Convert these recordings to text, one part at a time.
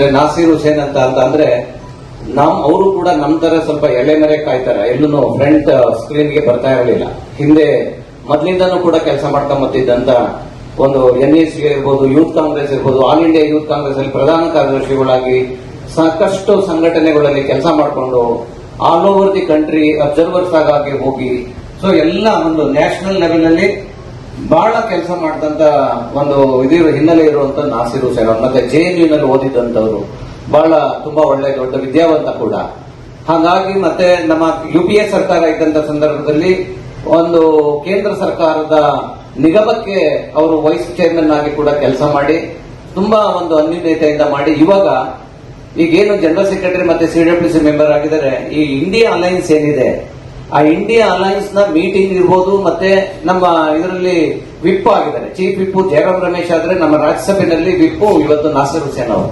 ಯಾಕಂದ್ರೆ ನಾಸೀರ್ ಹುಸೇನ್ ಅಂತ ಅಂದ್ರೆ ಅವರು ಕೂಡ ನಮ್ ತರ ಸ್ವಲ್ಪ ಎಳೆ ಮರೆ ಕಾಯ್ತಾರೆ, ಎಲ್ಲೂ ಫ್ರಂಟ್ ಸ್ಕ್ರೀನ್ಗೆ ಬರ್ತಾ ಇರಲಿಲ್ಲ. ಹಿಂದೆ ಮೊದಲಿಂದನೂ ಕೂಡ ಕೆಲಸ ಮಾಡ್ಕೊಂಬತ್ತಿದ್ದಂತ ಒಂದು NSU ಇರ್ಬೋದು, ಯೂತ್ ಕಾಂಗ್ರೆಸ್ ಇರ್ಬೋದು, ಆಲ್ ಇಂಡಿಯಾ ಯೂತ್ ಕಾಂಗ್ರೆಸ್ ಅಲ್ಲಿ ಪ್ರಧಾನ ಕಾರ್ಯದರ್ಶಿಗಳಾಗಿ ಸಾಕಷ್ಟು ಸಂಘಟನೆಗಳಲ್ಲಿ ಕೆಲಸ ಮಾಡಿಕೊಂಡು all over the country observers ಆಗಿ ಹೋಗಿ ಸೊ ಎಲ್ಲ ಒಂದು ನ್ಯಾಷನಲ್ ಲೆವೆಲ್ ಅಲ್ಲಿ ಬಹಳ ಕೆಲಸ ಮಾಡಿದಂತ ಒಂದು ಹಿನ್ನೆಲೆ ಇರುವಂತ ನಾಸೀರ್ ಹುಸೇನ್ ಅವರು. ಮತ್ತೆ JNU ನಲ್ಲಿ ಓದಿದಂತವ್ರು, ಬಹಳ ತುಂಬಾ ಒಳ್ಳೆ ದೊಡ್ಡ ವಿದ್ಯಾವಂತ ಕೂಡ. ಹಾಗಾಗಿ ಮತ್ತೆ ನಮ್ಮ UPA ಸರ್ಕಾರ ಇದ್ದಂತ ಸಂದರ್ಭದಲ್ಲಿ ಒಂದು ಕೇಂದ್ರ ಸರ್ಕಾರದ ನಿಗಮಕ್ಕೆ ಅವರು ವೈಸ್ ಚೇರ್ಮನ್ ಆಗಿ ಕೂಡ ಕೆಲಸ ಮಾಡಿ ತುಂಬಾ ಒಂದು ಅನ್ಯೂನ್ಯತೆಯಿಂದ ಮಾಡಿ ಈಗೇನು ಜನರಲ್ ಸೆಕ್ರೆಟರಿ ಮತ್ತೆ CWC ಮೆಂಬರ್ ಆಗಿದ್ದಾರೆ. ಈ ಇಂಡಿಯಾ ಅಲೈನ್ಸ್ ಏನಿದೆ, ಆ ಇಂಡಿಯಾ ಅಲೈನ್ಸ್ ನ ಮೀಟಿಂಗ್ ಇರ್ಬೋದು, ಮತ್ತೆ ನಮ್ಮ ಇದರಲ್ಲಿ ವಿಪ್ ಆಗಿದ್ದಾರೆ. ಚೀಫ್ ವಿಪ್ ಜಯರಾಮ್ ರಮೇಶ್ ಆದ್ರೆ ನಮ್ಮ ರಾಜ್ಯಸಭೆಯಲ್ಲಿ ವಿಪ್ ಇವತ್ತು ನಾಸೀರ್ ಹುಸೇನ್ ಅವರು.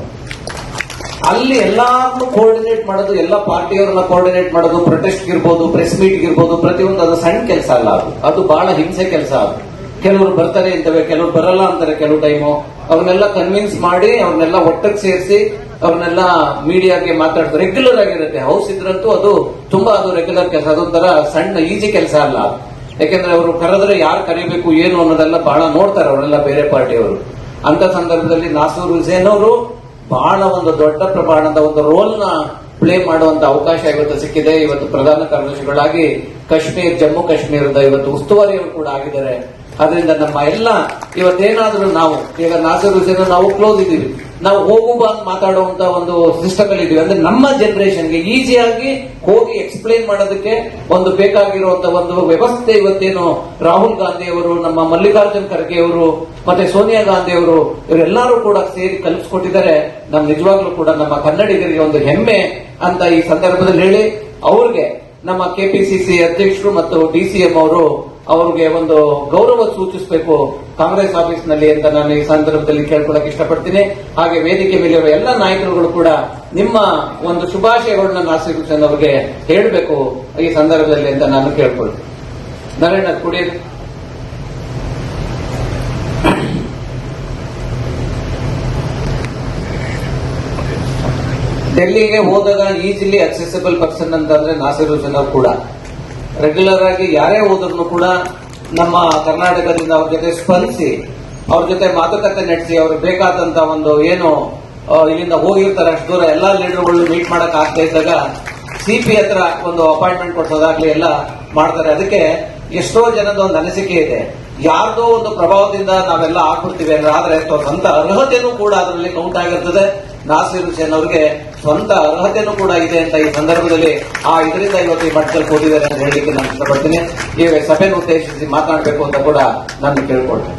ಅಲ್ಲಿ ಎಲ್ಲಾರನ್ನು ಕೋಆರ್ಡಿನೇಟ್ ಮಾಡೋದು, ಎಲ್ಲ ಪಾರ್ಟಿಯವರನ್ನ ಕೋಆರ್ಡಿನೇಟ್ ಮಾಡೋದು, ಪ್ರೊಟೆಸ್ಟ್ ಇರ್ಬೋದು, ಪ್ರೆಸ್ ಮೀಟ್ ಇರ್ಬೋದು, ಪ್ರತಿಯೊಂದು ಅದು ಸಣ್ಣ ಕೆಲಸ ಅಲ್ಲ, ಅದು ಬಹಳ ಹಿಂಸೆ ಕೆಲಸ. ಅದು ಕೆಲವರು ಬರ್ತಾರೆ ಅಂತವೆ, ಕೆಲವರು ಬರಲ್ಲ ಅಂತಾರೆ. ಕೆಲವು ಟೈಮು ಅವ್ರನ್ನೆಲ್ಲ ಕನ್ವಿನ್ಸ್ ಮಾಡಿ ಅವ್ರನ್ನೆಲ್ಲ ಒಟ್ಟಿಗೆ ಸೇರಿಸಿ ಅವ್ರನ್ನೆಲ್ಲ ಮೀಡಿಯಾಗೆ ಮಾತಾಡ್ತಾರೆ. ರೆಗ್ಯುಲರ್ ಆಗಿರುತ್ತೆ. ಹೌಸ್ ಇದ್ರಂತೂ ಅದು ತುಂಬಾ ರೆಗ್ಯುಲರ್ ಕೆಲಸ. ಅದೊಂಥರ ಸಣ್ಣ ಈಜಿ ಕೆಲಸ ಅಲ್ಲ. ಯಾಕೆಂದ್ರೆ ಅವರು ಕರೆದ್ರೆ ಯಾರು ಕರಿಬೇಕು ಏನು ಅನ್ನೋದೆಲ್ಲ ಬಹಳ ನೋಡ್ತಾರೆ ಅವರೆಲ್ಲ, ಬೇರೆ ಪಾರ್ಟಿಯವರು. ಅಂತ ಸಂದರ್ಭದಲ್ಲಿ ನಾಸೀರ್ ಹುಸೇನ್ ಅವರು ಬಹಳ ಒಂದು ದೊಡ್ಡ ಪ್ರಮಾಣದ ಒಂದು ರೋಲ್ ನ ಪ್ಲೇ ಮಾಡುವಂತ ಅವಕಾಶ ಇವತ್ತು ಸಿಕ್ಕಿದೆ. ಇವತ್ತು ಪ್ರಧಾನ ಕಾರ್ಯದರ್ಶಿಗಳಾಗಿ ಜಮ್ಮು ಕಾಶ್ಮೀರದ ಇವತ್ತು ಉಸ್ತುವಾರಿಯವರು ಕೂಡ ಆಗಿದ್ದಾರೆ. ಅದರಿಂದ ನಮ್ಮ ಎಲ್ಲ ಇವತ್ತೇನಾದ್ರೂ ನಾವು ಈಗ ನಾಸೀರ್ ಹುಸೇನ್ ನಾವು ಕ್ಲೋಸ್ ಇದ್ದೀವಿ, ನಾವು ಹೋಗು ಬಂದು ಮಾತಾಡುವಂತ ಒಂದು ಸಿಸ್ಟಮ್ ಅಲ್ಲಿ ಇದೀವಿ. ಅಂದ್ರೆ ನಮ್ಮ ಜನರೇಷನ್ಗೆ ಈಸಿಯಾಗಿ ಹೋಗಿ ಎಕ್ಸ್ಪ್ಲೈನ್ ಮಾಡೋದಕ್ಕೆ ಒಂದು ಬೇಕಾಗಿರುವಂತ ಒಂದು ವ್ಯವಸ್ಥೆ ಇವತ್ತೇನು ರಾಹುಲ್ ಗಾಂಧಿ ಅವರು, ನಮ್ಮ ಮಲ್ಲಿಕಾರ್ಜುನ್ ಖರ್ಗೆ ಅವರು, ಮತ್ತೆ ಸೋನಿಯಾ ಗಾಂಧಿ ಅವರು ಇವರೆಲ್ಲರೂ ಕೂಡ ಸೇರಿ ಕಲ್ಪಿಸ್ಕೊಟ್ಟಿದ್ದಾರೆ. ನಮ್ ನಿಜವಾಗ್ಲೂ ಕೂಡ ನಮ್ಮ ಕನ್ನಡಿಗರಿಗೆ ಒಂದು ಹೆಮ್ಮೆ ಅಂತ ಈ ಸಂದರ್ಭದಲ್ಲಿ ಹೇಳಿ, ಅವ್ರಿಗೆ ನಮ್ಮ KPCC ಅಧ್ಯಕ್ಷರು ಮತ್ತು DCM ಅವರು ಅವ್ರಿಗೆ ಒಂದು ಗೌರವ ಸೂಚಿಸಬೇಕು ಕಾಂಗ್ರೆಸ್ ಆಫೀಸ್ ನಲ್ಲಿ ಅಂತ ನಾನು ಈ ಸಂದರ್ಭದಲ್ಲಿ ಕೇಳ್ಕೊಳಕ್ ಇಷ್ಟಪಡ್ತೀನಿ. ಹಾಗೆ ವೇದಿಕೆ ಮೇಲಿರುವ ಎಲ್ಲ ನಾಯಕರುಗಳು ಕೂಡ ನಿಮ್ಮ ಒಂದು ಶುಭಾಶಯಗಳನ್ನ ನಾಸೀರ್ ಹುಸೇನ್ ಅವರಿಗೆ ಹೇಳಬೇಕು ಈ ಸಂದರ್ಭದಲ್ಲಿ ಅಂತ ನಾನು ಕೇಳ್ಕೊಳ್ತೀನಿ. ನರೇಂದ್ರ ಕುಡಿಯರು ಡೆಲ್ಲಿಗೆ ಹೋದಾಗ ಈಸಿಲಿ ಅಕ್ಸೆಸಿಬಲ್ ಪರ್ಸನ್ ಅಂತಂದ್ರೆ ನಾಸೀರ್ ಹುಸೇನ್ ಅವರು ಕೂಡ ರೆಗ್ಯುಲರ್ ಆಗಿ ಯಾರೇ ಹೋದ್ರೂ ಕೂಡ ನಮ್ಮ ಕರ್ನಾಟಕದಿಂದ ಅವ್ರ ಜೊತೆ ಸ್ಪಂದಿಸಿ, ಅವ್ರ ಜೊತೆ ಮಾತುಕತೆ ನಡೆಸಿ, ಅವ್ರಿಗೆ ಬೇಕಾದಂತ ಒಂದು ಏನು ಇಲ್ಲಿಂದ ಹೋಗಿರ್ತಾರೆ ಅಷ್ಟು ದೂರ ಎಲ್ಲಾ ಲೀಡರ್ಗಳು ಮೀಟ್ ಮಾಡಕ್ ಆಗ್ತಾ ಇದ್ದಾಗ CP ಹತ್ರ ಒಂದು ಅಪಾಯಿಂಟ್ಮೆಂಟ್ ಕೊಡ್ಸೋದಾಗ್ಲಿ ಎಲ್ಲ ಮಾಡ್ತಾರೆ. ಅದಕ್ಕೆ ಎಷ್ಟೋ ಜನದ ಒಂದು ಅನಿಸಿಕೆ ಇದೆ, ಯಾರ್ದೋ ಒಂದು ಪ್ರಭಾವದಿಂದ ನಾವೆಲ್ಲ ಆಗ್ಬಿಡ್ತೀವಿ ಅಂದ್ರೆ, ಆದ್ರೆ ಸ್ವಂತ ಅರ್ಹತೆನೂ ಕೂಡ ಅದರಲ್ಲಿ ಕೌಂಟ್ ಆಗಿರ್ತದೆ. ನಾಸೀರ್ ಹುಸೇನ್ ಅವರಿಗೆ ಸ್ವಂತ ಅರ್ಹತೆನೂ ಕೂಡ ಇದೆ ಅಂತ ಈ ಸಂದರ್ಭದಲ್ಲಿ ಇದರಿಂದ ಇವತ್ತು ಈ ಮಟ್ಟದಲ್ಲಿ ಕೂತಿದ್ದಾರೆ ಅಂತ ಹೇಳಲಿಕ್ಕೆ ನಾನು ಇಷ್ಟಪಡ್ತೀನಿ. ಈ ಸಭೆಯನ್ನು ಉದ್ದೇಶಿಸಿ ಮಾತನಾಡಬೇಕು ಅಂತ ಕೂಡ ನಾನು ಕೇಳ್ಕೊಳ್ತೇನೆ.